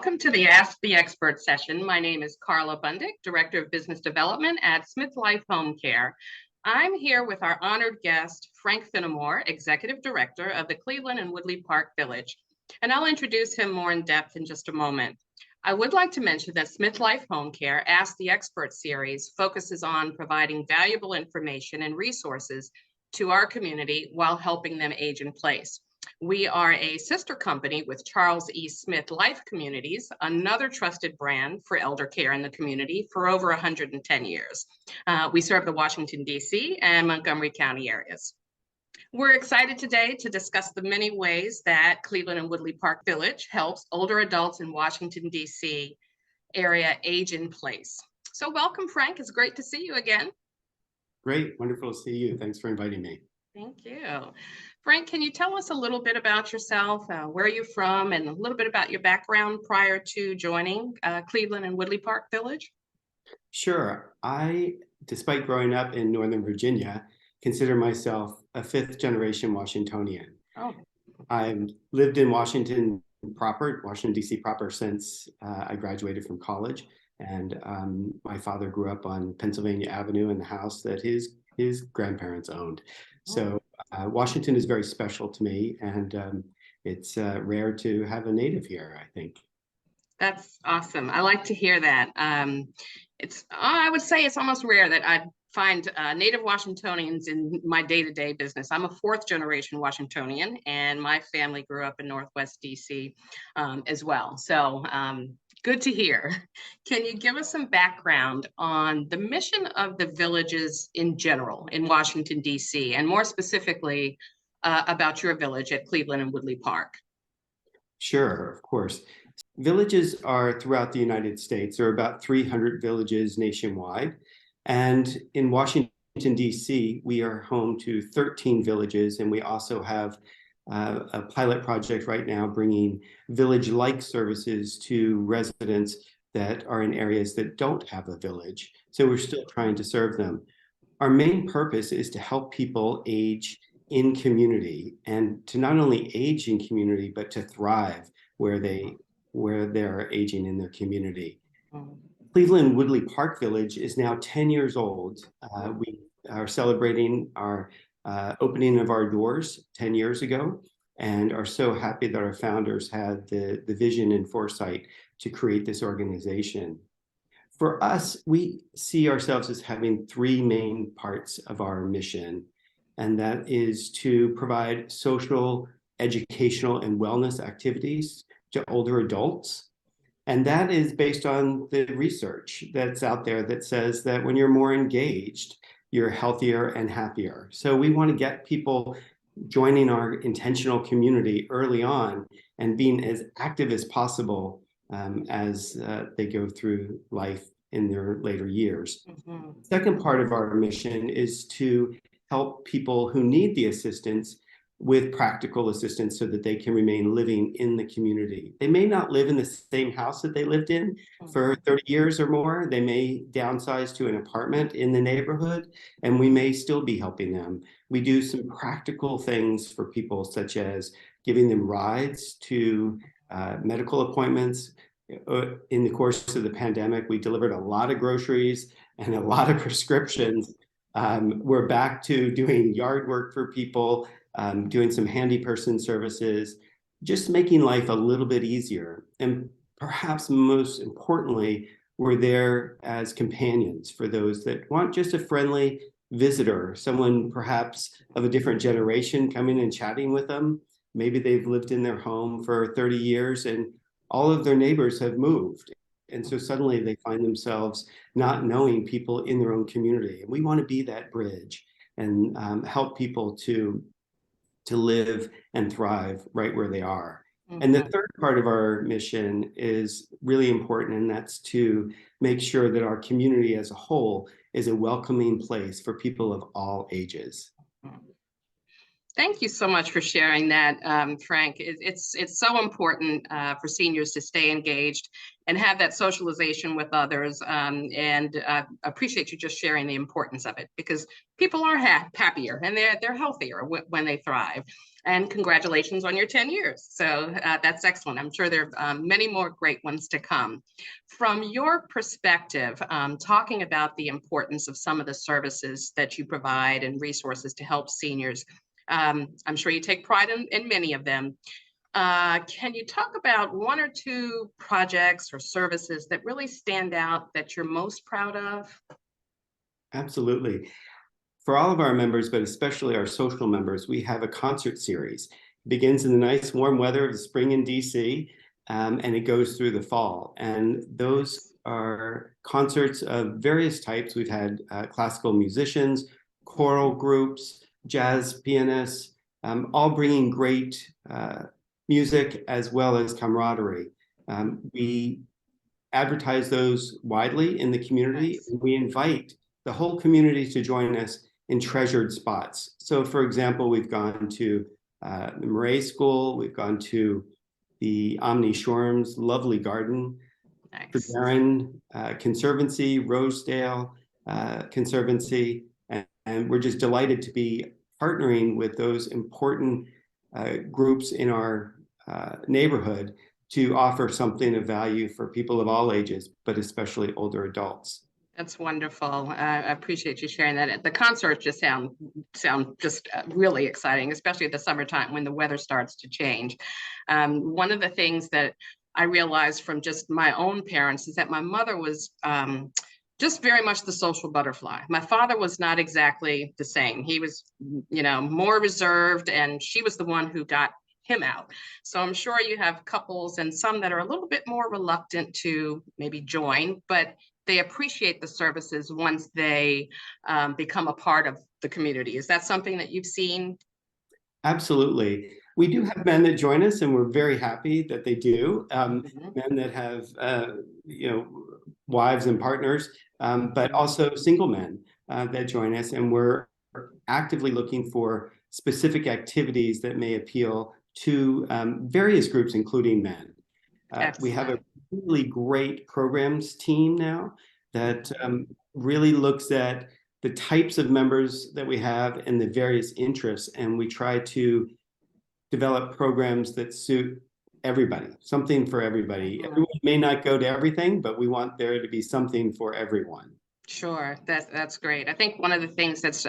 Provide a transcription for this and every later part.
Welcome to the Ask the Expert session. My name is Carla Bundick, Director of Business Development at SmithLife Homecare. I'm here with our honored guest, Frank Finamore, Executive Director of the Cleveland and Woodley Park Village, and I'll introduce him more in depth in just a moment. I would like to mention that SmithLife Homecare Ask the Expert series focuses on providing valuable information and resources to our community while helping them age in place. We are a sister company with Charles E. Smith Life Communities, another trusted brand for elder care in the community for over 110 years. We serve the Washington, D.C. and Montgomery County areas. We're excited today to discuss the many ways that Cleveland and Woodley Park Village helps older adults in Washington, D.C. area age in place. So welcome, Frank. It's great to see you again. Great. Wonderful to see you. Thanks for inviting me. Thank you. Frank, can you tell us a little bit about yourself, where you're from, and a little bit about your background prior to joining Cleveland and Woodley Park Village? Sure. Despite growing up in Northern Virginia, consider myself a fifth-generation Washingtonian. Oh. I've lived in Washington D.C. proper, since I graduated from college. And my father grew up on Pennsylvania Avenue in the house that his grandparents owned. So Washington is very special to me, and it's rare to have a native here, I think. That's awesome. I like to hear that. I would say it's almost rare that I find native Washingtonians in my day-to-day business. I'm a fourth-generation Washingtonian, and my family grew up in Northwest D.C. As well. So good to hear. Can you give us some background on the mission of the villages in general in Washington, D.C., and more specifically about your village at Cleveland and Woodley Park? Sure, of course. Villages are throughout the United States. There are about 300 villages nationwide. And in Washington, D.C., we are home to 13 villages, and we also have a pilot project right now bringing village-like services to residents that are in areas that don't have a village. So we're still trying to serve them. Our main purpose is to help people age in community, and to not only age in community, but to thrive where they're aging in their community. Cleveland Woodley Park Village is now 10 years old. We are celebrating our opening of our doors 10 years ago, and are so happy that our founders had the vision and foresight to create this organization. For us, we see ourselves as having three main parts of our mission, and that is to provide social, educational, and wellness activities to older adults. And that is based on the research that's out there that says that when you're more engaged, you're healthier and happier. So we want to get people joining our intentional community early on and being as active as possible as they go through life in their later years. Mm-hmm. Second part of our mission is to help people who need the assistance with practical assistance so that they can remain living in the community. They may not live in the same house that they lived in for 30 years or more. They may downsize to an apartment in the neighborhood, and we may still be helping them. We do some practical things for people, such as giving them rides to medical appointments. In the course of the pandemic, we delivered a lot of groceries and a lot of prescriptions. We're back to doing yard work for people, doing some handy person services, just making life a little bit easier. And perhaps most importantly, we're there as companions for those that want just a friendly visitor, someone perhaps of a different generation coming and chatting with them. Maybe they've lived in their home for 30 years and all of their neighbors have moved. And so suddenly they find themselves not knowing people in their own community. And we want to be that bridge and help people to live and thrive right where they are. Mm-hmm. And the third part of our mission is really important, and that's to make sure that our community as a whole is a welcoming place for people of all ages. Thank you so much for sharing that, Frank. It's so important for seniors to stay engaged and have that socialization with others. And appreciate you just sharing the importance of it, because people are happier and they're healthier when they thrive. And congratulations on your 10 years. So that's excellent. I'm sure there are many more great ones to come. From your perspective, talking about the importance of some of the services that you provide and resources to help seniors, I'm sure you take pride in many of them. Can you talk about one or two projects or services that really stand out that you're most proud of? Absolutely. For all of our members, but especially our social members, we have a concert series. It begins in the nice warm weather of the spring in DC, and it goes through the fall. And those are concerts of various types. We've had classical musicians, choral groups, jazz pianists, all bringing great music as well as camaraderie. We advertise those widely in the community, Nice. and we invite the whole community to join us in treasured spots. So, for example, we've gone to the Murray School, we've gone to the Omni Shorehams lovely garden, Nice. Darren Conservancy, Rosedale Conservancy, and we're just delighted to be partnering with those important groups in our neighborhood to offer something of value for people of all ages, but especially older adults. That's wonderful. I appreciate you sharing that. The concerts just sound just really exciting, especially at the summertime when the weather starts to change. One of the things that I realized from just my own parents is that my mother was just very much the social butterfly. My father was not exactly the same. He was, more reserved, and she was the one who got him out. So I'm sure you have couples and some that are a little bit more reluctant to maybe join, but they appreciate the services once they become a part of the community. Is that something that you've seen? Absolutely. We do have men that join us, and we're very happy that they do. Men that have, wives and partners, but also single men that join us, and we're actively looking for specific activities that may appeal to various groups, including men. We have a really great programs team now that really looks at the types of members that we have and the various interests, and we try to develop programs that suit everybody, something for everybody. Everyone may not go to everything, but we want there to be something for everyone. Sure, that's great. I think one of the things that's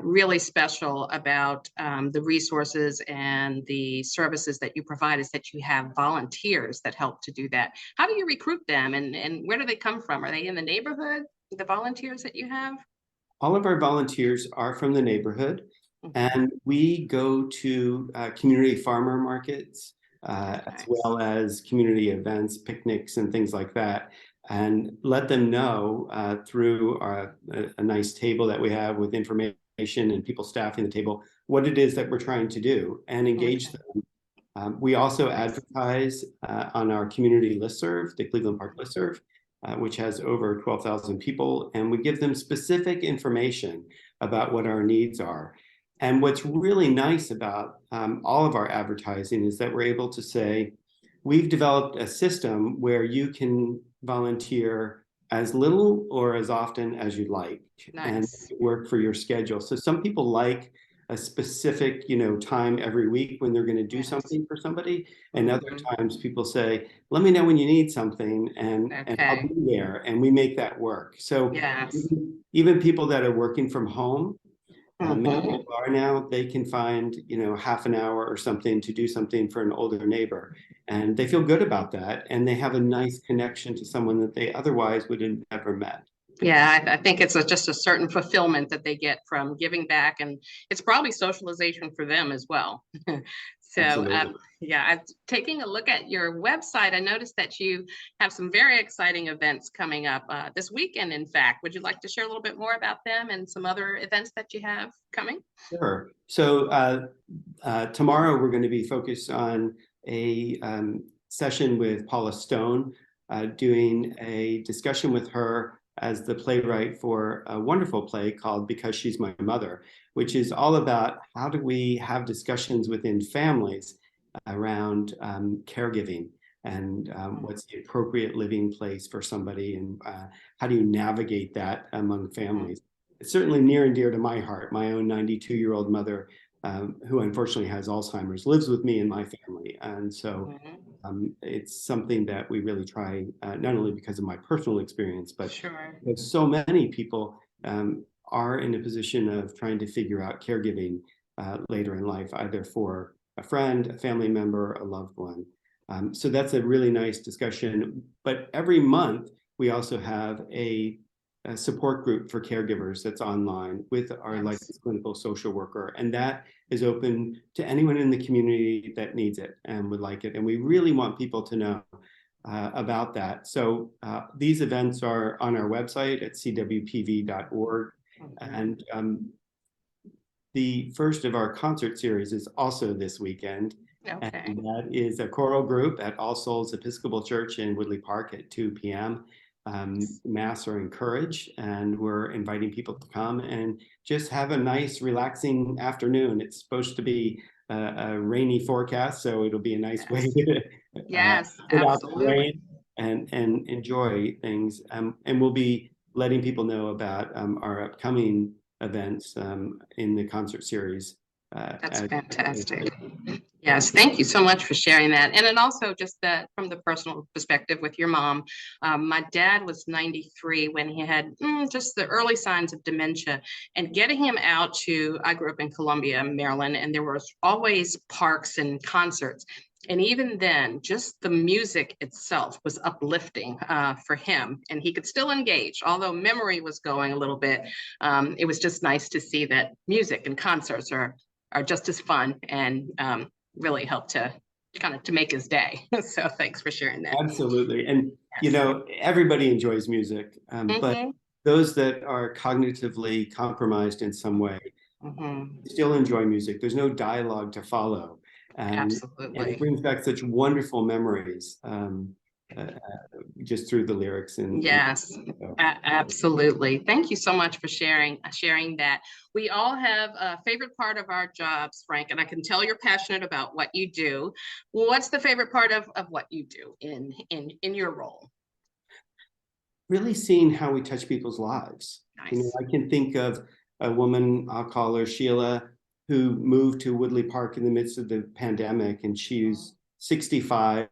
really special about the resources and the services that you provide is that you have volunteers that help to do that. How do you recruit them, and where do they come from? Are they in the neighborhood, the volunteers that you have? All of our volunteers are from the neighborhood, and we go to community farmer markets, as well as community events, picnics, and things like that, and let them know through a nice table that we have with information and people staffing the table what it is that we're trying to do and engage them. We also advertise on our community listserv, the Cleveland Park listserv, which has over 12,000 people, and we give them specific information about what our needs are. And what's really nice about all of our advertising is that we're able to say, we've developed a system where you can volunteer as little or as often as you'd like, and work for your schedule. So some people like a specific, time every week when they're going to do something for somebody, and other times people say, "Let me know when you need something, and I'll be there," and we make that work. So even people that are working from home, many people are now, they can find, half an hour or something to do something for an older neighbor. And they feel good about that. And they have a nice connection to someone that they otherwise would have never met. Yeah, I think it's just a certain fulfillment that they get from giving back, and it's probably socialization for them as well. So, taking a look at your website, I noticed that you have some very exciting events coming up this weekend, in fact. Would you like to share a little bit more about them and some other events that you have coming? Sure. So tomorrow we're going to be focused on a session with Paula Stone, doing a discussion with her as the playwright for a wonderful play called Because She's My Mother, which is all about how do we have discussions within families around caregiving and what's the appropriate living place for somebody, and how do you navigate that among families. It's certainly near and dear to my heart. My own 92-year-old mother, who unfortunately has Alzheimer's, lives with me and my family. And so it's something that we really try, not only because of my personal experience, but because so many people are in a position of trying to figure out caregiving later in life, either for a friend, a family member, a loved one. So that's a really nice discussion. But every month, we also have a support group for caregivers that's online with our licensed clinical social worker. And that is open to anyone in the community that needs it and would like it. And we really want people to know about that. So these events are on our website at cwpv.org. And the first of our concert series is also this weekend. And that is a choral group at All Souls Episcopal Church in Woodley Park at 2 p.m. Mass are encouraged, and we're inviting people to come and just have a nice, relaxing afternoon. It's supposed to be a rainy forecast, so it'll be a nice way to put out the rain and enjoy things. And we'll be letting people know about our upcoming events in the concert series. That's fantastic. Yes, thank you so much for sharing that. And then also just that from the personal perspective with your mom, my dad was 93 when he had just the early signs of dementia, and getting him out I grew up in Columbia, Maryland, and there was always parks and concerts. And even then, just the music itself was uplifting for him, and he could still engage, although memory was going a little bit. It was just nice to see that music and concerts are just as fun and really help to make his day. So thanks for sharing that. Absolutely. And, you know, everybody enjoys music, but those that are cognitively compromised in some way still enjoy music. There's no dialogue to follow. And it brings back such wonderful memories just through the lyrics. And absolutely. Thank you so much for sharing that. We all have a favorite part of our jobs, Frank, and I can tell you're passionate about what you do. What's the favorite part of what you do in your role? Really seeing how we touch people's lives. You know, I can think of a woman, I'll call her Sheila, who moved to Woodley Park in the midst of the pandemic, and she's 65.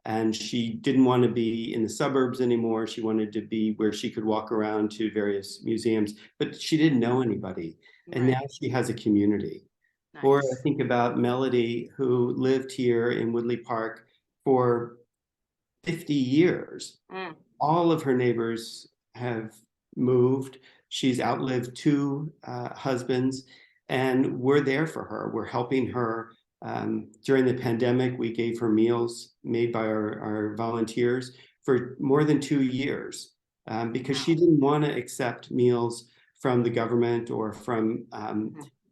And she didn't want to be in the suburbs anymore. She wanted to be where she could walk around to various museums, but she didn't know anybody. And now she has a community. Or I think about Melody, who lived here in Woodley Park for 50 years. All of her neighbors have moved. She's outlived 2 husbands, and we're there for her. We're helping her. During the pandemic, we gave her meals made by our volunteers for more than 2 years because she didn't want to accept meals from the government or from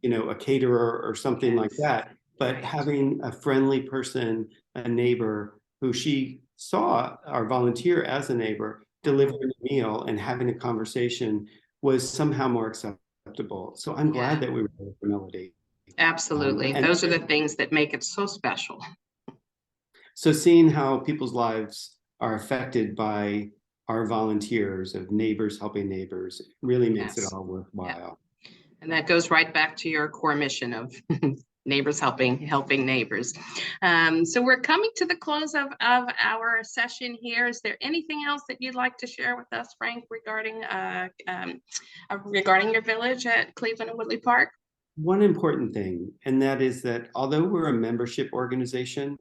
you know, a caterer or something like that. But having a friendly person, a neighbor who she saw, our volunteer as a neighbor, delivering a meal and having a conversation was somehow more acceptable. So I'm glad that we were there for Melody. Absolutely. Those are the things that make it so special. So seeing how people's lives are affected by our volunteers of neighbors helping neighbors really makes it all worthwhile. And that goes right back to your core mission of neighbors helping neighbors. So we're coming to the close of our session here. Is there anything else that you'd like to share with us, Frank, regarding your village at Cleveland and Woodley Park? One important thing, and that is that although we're a membership organization,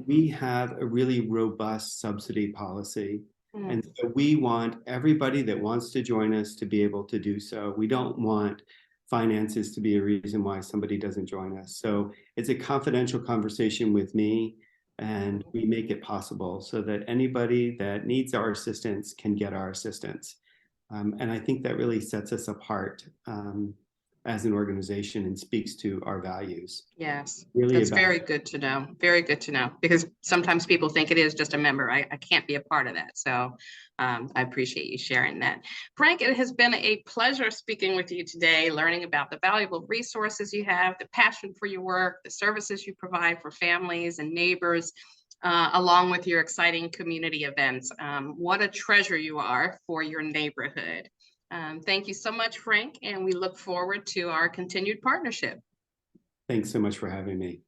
we have a really robust subsidy policy. And so we want everybody that wants to join us to be able to do so. We don't want finances to be a reason why somebody doesn't join us. So it's a confidential conversation with me, and we make it possible so that anybody that needs our assistance can get our assistance. And I think that really sets us apart. as an organization and speaks to our values. Yes, Really that's about very good to know. Very good to know, because sometimes people think it is just a member. I can't be a part of that. So I appreciate you sharing that. Frank, it has been a pleasure speaking with you today, learning about the valuable resources you have, the passion for your work, the services you provide for families and neighbors, along with your exciting community events. What a treasure you are for your neighborhood. Thank you so much, Frank, and we look forward to our continued partnership. Thanks so much for having me.